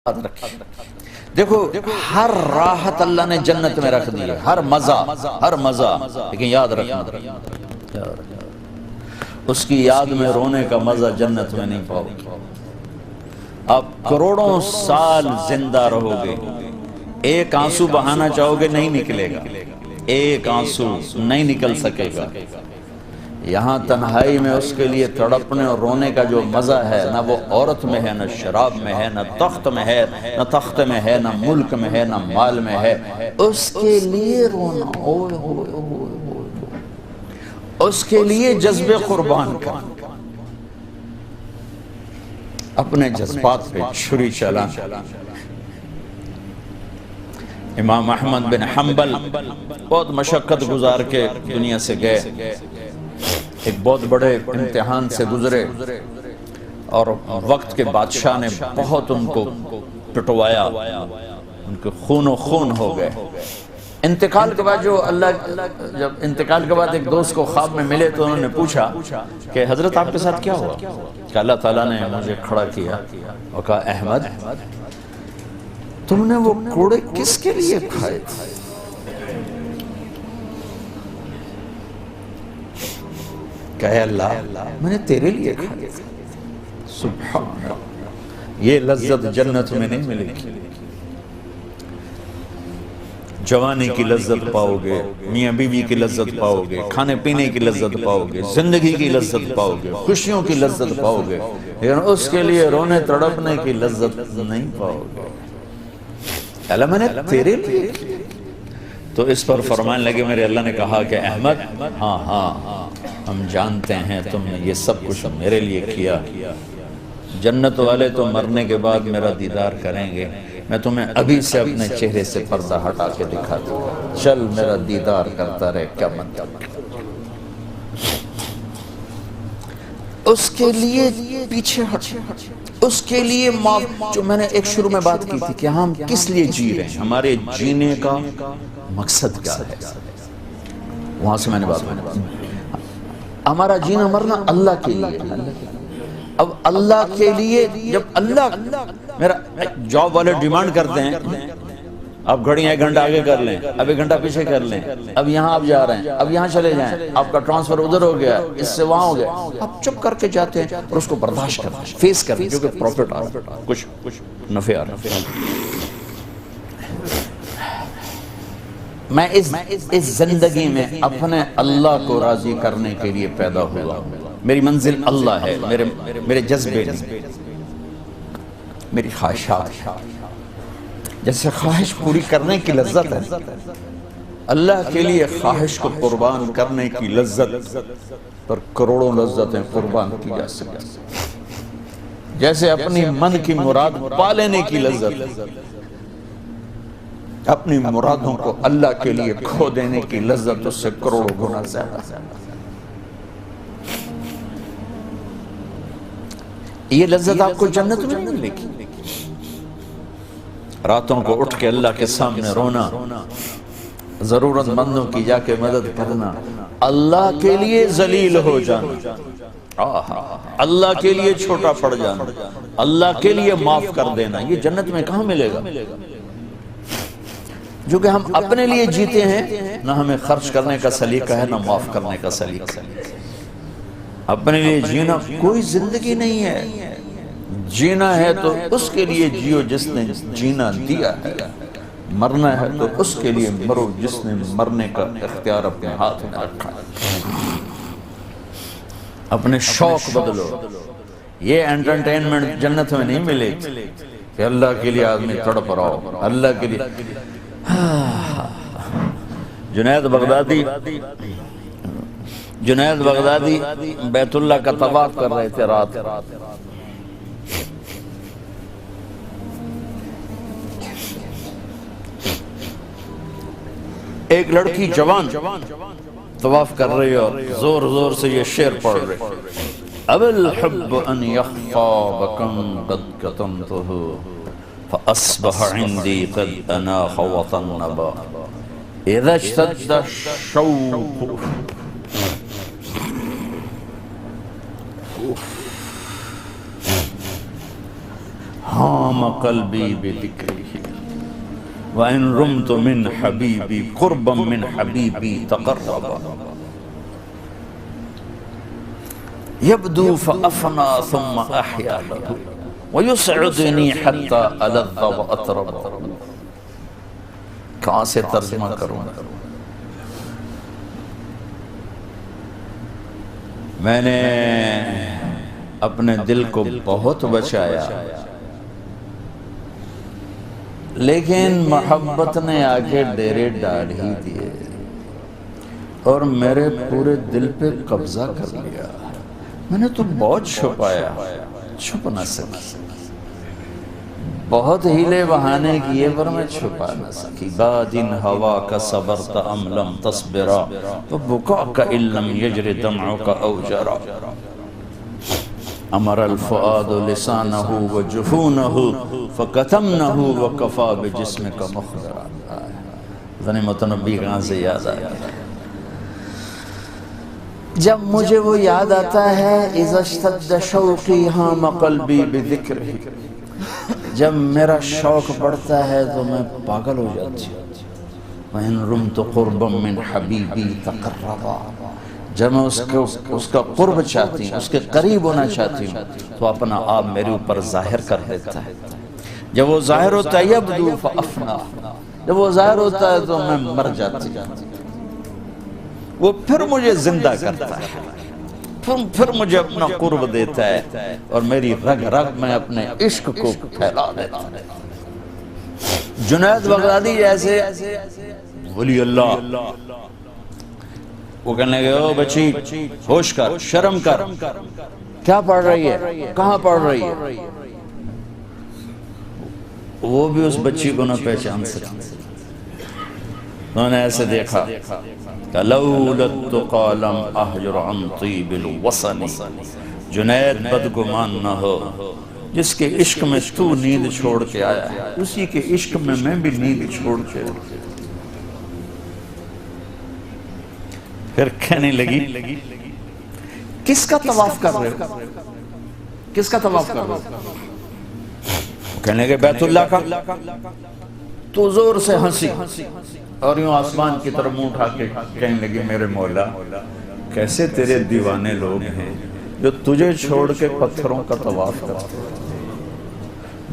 یاد رکھیں۔ دیکھو ہر راحت اللہ نے جنت میں رکھ دی ہے، ہر مزہ، لیکن یاد رکھنا اس کی یاد میں رونے کا مزہ جنت میں نہیں پاؤ گے۔ آپ کروڑوں سال زندہ رہو گے، ایک آنسو بہانا چاہو گے نہیں نکلے گا، ایک آنسو نہیں نکل سکے گا۔ یہاں تنہائی میں اس کے لیے تڑپنے اور رونے کا جو مزہ ہے، نہ وہ عورت میں ہے، نہ شراب میں ہے، نہ تخت میں ہے، نہ تخت میں ہے، نہ ملک میں ہے، نہ مال میں ہے۔ اس کے لیے رونا، اوئے ہوئے ہوئے ہوئے، اس کے لیے جذب قربان کرنا، اپنے جذبات پہ چھری چلانا۔ امام احمد بن حنبل بہت مشقت گزار کے دنیا سے گئے، ایک بہت بڑے امتحان سے گزرے اور وقت کے بادشاہ نے بہت ان کو پٹوایا، ان کے خون و خون ہو گئے۔ انتقال کے بعد جب انتقال کے بعد ایک دوست کو خواب میں ملے تو انہوں نے پوچھا کہ حضرت آپ کے ساتھ کیا ہوا؟ کہ اللہ تعالیٰ نے مجھے کھڑا کیا اور کہا احمد تم نے وہ کوڑے کس کے لیے کھائے تھے؟ کہے اللہ میں نے تیرے لیے کھائے تھے۔ سبحان اللہ، یہ لذت جنت میں نہیں ملے گی۔ جوانی کی لذت پاؤ گے، میاں بیوی کی لذت پاؤ گے، کھانے پینے کی لذت پاؤ گے، زندگی کی لذت پاؤ گے، خوشیوں کی لذت پاؤ گے، لیکن اس کے لیے رونے تڑپنے کی لذت نہیں پاؤ گے۔ اللہ میں نے تیرے لیے، تو اس پر فرمانے لگے میرے اللہ نے کہا کہ احمد ہاں ہم جانتے ہیں تم نے یہ سب کچھ میرے لیے کیا۔ جنت والے تو مرنے کے بعد میرا دیدار کریں گے، میں تمہیں ابھی سے اپنے چہرے سے پردہ ہٹا کے دکھا دوں گا، چل میرا دیدار کرتا رہے کیا مطلب۔ اس کے لیے پیچھے ہٹ، اس کے لیے جو میں نے ایک شروع میں بات کی تھی کہ ہم کس لیے جی رہے ہیں، ہمارے جینے کا مقصد کیا ہے، وہاں سے میں نے بات کی۔ ہمارا جینا مرنا اللہ کے لیے، اب اللہ کے لیے جب اللہ میرا جاب والے ڈیمانڈ کرتے ہیں آپ گھڑیاں 1 گھنٹہ آگے کر لیں، اب 1 گھنٹہ پیچھے کر لیں، اب یہاں آپ جا رہے ہیں، اب یہاں چلے جائیں، آپ کا ٹرانسفر ادھر ہو گیا، اس سے وہاں ہو گیا، آپ چپ کر کے جاتے ہیں اور اس کو برداشت کرتے ہیں، فیس کرتے ہیں، کیونکہ پروفٹ آ رہا ہے، کچھ نفع آ رہا ہے۔ میں اس زندگی میں اپنے اللہ کو راضی کرنے کے لیے پیدا ہوا ہوں، میری منزل اللہ ہے، میرے جذبے نہیں، میری خواہشات، جیسے خواہش پوری کرنے کی لذت ہے، اللہ کے لیے خواہش کو قربان کرنے کی لذت پر کروڑوں لذتیں قربان کی جا سکتی، جیسے اپنی من کی مراد پا لینے کی لذت، اپنی مرادوں کو اللہ کے لیے کھو دینے کی لذت اس سے کروڑوں گنا زیادہ۔ یہ لذت آپ کو جنت میں نہیں ملے گی۔ راتوں کو اٹھ کے اللہ کے سامنے رونا، ضرورت مندوں کی جا کے مدد کرنا، اللہ کے لیے ذلیل ہو جانا، اللہ کے لیے چھوٹا پڑ جانا، اللہ کے لیے معاف کر دینا، یہ جنت میں کہاں ملے گا؟ جو کہ ہم اپنے لیے جیتے ہیں، نہ ہمیں خرچ کرنے کا سلیقہ ہے، نہ معاف کرنے کا سلیقہ ہے۔ اپنے لیے جینا کوئی زندگی نہیں ہے، جینا ہے تو اس کے لیے جیو جس نے جینا دیا ہے، مرنا ہے تو اس کے لیے مرو جس نے مرنے کا اختیار اپنے ہاتھ میں رکھا ہے۔ اپنے شوق بدلو، یہ انٹرٹینمنٹ جنت میں نہیں ملے کہ اللہ کے لیے آدمی تڑپ رہا ہو، اللہ کے لیے۔ جنید بغدادی بیت اللہ کا طواف کر رہے تھے رات، ایک لڑکی جوان طواف کر رہی اور زور زور سے یہ شعر پڑھ رہے، اب الحب ان یخفا بکم قد کتمتہ فأصبح عندي قد أناخ وطنبا إذا اشتد الشوق حام قلبی بذکرہ وَإِن رُمْتُ مِنْ حَبِيبِي قُرْبًا مِنْ حَبِيبِي تَقَرَّبًا يَبْدُو فَأَفْنَا ثُمَّ أَحْيَا لَهُ وَيُسْعِدُنِي حَتَّى أَلَذَّ وَأَطْرَبَ. کہاں سے ترجمہ کروں؟ میں نے اپنے دل کو بہت بچایا، لیکن محبت نے آگے ڈیرے ڈال ہی دیے اور میرے پورے دل پہ قبضہ کر لیا. میں نے تو بہت چھپایا، چھپ نہ سکی، بہت ہیلے بہانے کیے پر میں چھپا نہ سکی. بادن ہوا کا صبرت ام لم تصبرا وبکاءک ان لم یجر دمعک او جرا. امر الفؤاد لسانہ وجفونہ فکتمنہ وکفا بجسمک مخبرا. غنی متنبی کہاں سے یاد آیا؟ جب مجھے وہ یاد آتا ہے اذا اشتد شوقی حام قلبی بذکرہ، جب میرا شوق بڑھتا ہے تو میں پاگل ہو جاتی ہوں. وَإِن رُمْتُ قُرْبًا مِّنْ حَبِيبِي تَقَرَّبًا، جب میں اس کا قرب چاہتی ہوں، اس کے قریب ہونا چاہتی ہوں تو اپنا آپ میرے اوپر ظاہر کر دیتا ہے. جب وہ ظاہر ہوتا ہے یبدو فأفنا، جب وہ ظاہر ہوتا ہے تو میں مر جاتی ہوں. وہ پھر مجھے زندہ کرتا ہے، پھر مجھے اپنا قرب دیتا ہے اور میری رگ رگ میں اپنے عشق کو پھیلا دیتا ہے. جنید بغدادی جیسے ولی اللہ، وہ کہنے گئے او بچی ہوش کر، شرم کر، کیا پڑھ رہی ہے، کہاں پڑھ رہی ہے؟ وہ بھی اس بچی کو نہ پہچان سکتے. انہوں نے ایسے دیکھا کہ لولا التقى لم احجر عن طیب الوصل. جنید بدگمان نہ ہو، جس کے عشق میں تو نیند چھوڑ کے آیا ہے اسی کے عشق میں میں بھی نیند چھوڑ کے. پھر کہنے لگی کس کا طواف کر رہے ہو، کس کا طواف کر رہے ہو؟ کہنے لگے بیت اللہ کا. تو زور سے ہنسی اور یوں آسمان کی طرف منہ اٹھا کے کہنے لگی میرے مولا کیسے تیرے دیوانے لوگ ہیں جو تجھے چھوڑ کے پتھروں کا طواف کرتے ہیں.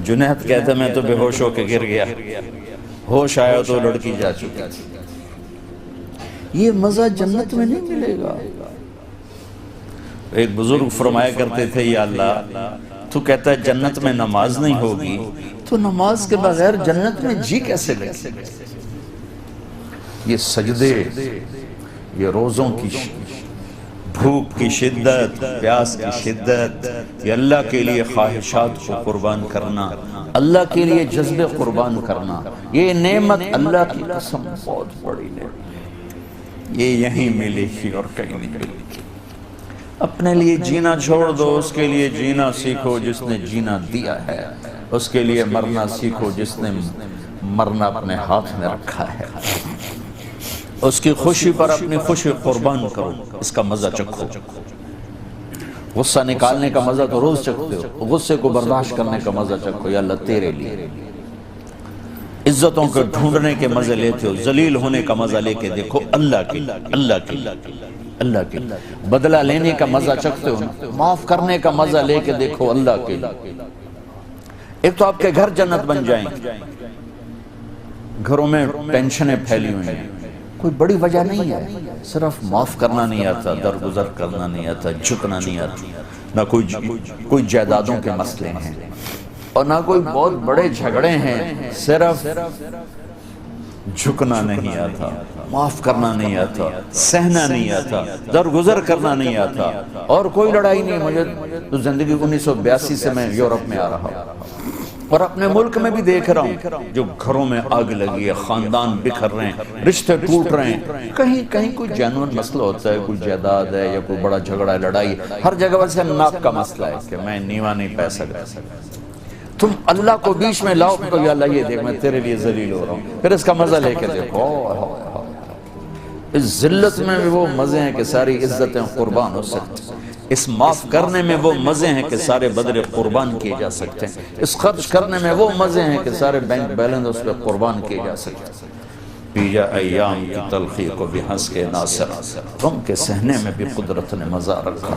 جنید کہتا میں تو بے ہوش ہو کے گر گیا، ہوش آیا تو لڑکی جا چکی. یہ مزہ جنت میں نہیں ملے گا. ایک بزرگ فرمایا کرتے تھے یا اللہ تو کہتا ہے جنت میں نماز نہیں ہوگی تو نماز کے بغیر جنت میں جی کیسے لگے؟ یہ سجدے، یہ روزوں کی بھوک کی شدت، پیاس کی شدت، یہ اللہ کے لیے خواہشات کو قربان کرنا، اللہ کے لیے جذبے قربان کرنا، یہ نعمت اللہ کی قسم بہت بڑی نعمت. یہ یہیں ملے گی اور کہیں نہیں ملے گی. اپنے لیے جینا چھوڑ دو، اس کے لیے جینا سیکھو جس نے جینا دیا ہے. اس کے لیے مرنا سیکھو جس نے مرنا اپنے ہاتھ میں رکھا ہے. اس کی خوشی پر اپنی خوشی قربان کرو، اس کا مزہ چکھو. غصہ نکالنے کا مزہ تو روز چکھتے ہو، غصے کو برداشت کرنے کا مزہ چکھو. یا اللہ تیرے لیے. عزتوں کو ڈھونڈنے کے مزے لیتے ہو، ذلیل ہونے کا مزہ لے کے دیکھو اللہ کے اللہ کے. بدلہ لینے کا مزہ چکھتے ہو، معاف کرنے کا مزہ لے کے دیکھو اللہ کے. ایک تو آپ کے گھر جنت بن جائیں. گھروں میں پینشنیں پھیلی ہوئی ہیں، کوئی بڑی وجہ نہیں ہے، صرف معاف کرنا نہیں آتا، درگزر کرنا نہیں آتا، جھکنا نہیں آتا. نہ کوئی جائیدادوں کے مسئلے ہیں اور نہ کوئی بہت بڑے جھگڑے ہیں، صرف جھکنا نہیں آتا، معاف کرنا نہیں آتا، سہنا نہیں آتا، درگزر کرنا نہیں آتا. اور کوئی لڑائی نہیں. مجھے تو زندگی 1982 سے میں یورپ میں آ رہا ہوں اور اپنے ملک میں بھی دیکھ رہا ہوں جو گھروں میں آگ لگی ہے، خاندان بکھر رہے ہیں، رشتے ٹوٹ رہے ہیں. کہیں کوئی جینوئن مسئلہ ہوتا ہے، کوئی جائیداد ہے یا کوئی بڑا جھگڑا ہے، لڑائی. ہر جگہ ویسے ناک کا مسئلہ ہے کہ میں نیوا نہیں پہ سکتا. تم اللہ کو بیچ میں لاؤ تو یا اللہ یہ دیکھ میں تیرے لیے ذلیل ہو رہا ہوں، پھر اس کا مزہ لے کے دیکھو. اس ذلت میں بھی وہ مزے ہیں کہ ساری عزتیں قربان ہو سکتی. اس معاف کرنے میں وہ مزے ہیں کہ سارے بدلے قربان کیے جا سکتے ہیں، اس خرچ کرنے میں وہ مزے ہیں کہ سارے بینک بیلنس اس پہ قربان کیے جا سکتے ہیں۔ پی جا ایام کی تلخی کو بھی ہنس کے ناصر، غم کے سہنے میں بھی قدرت نے مزہ رکھا۔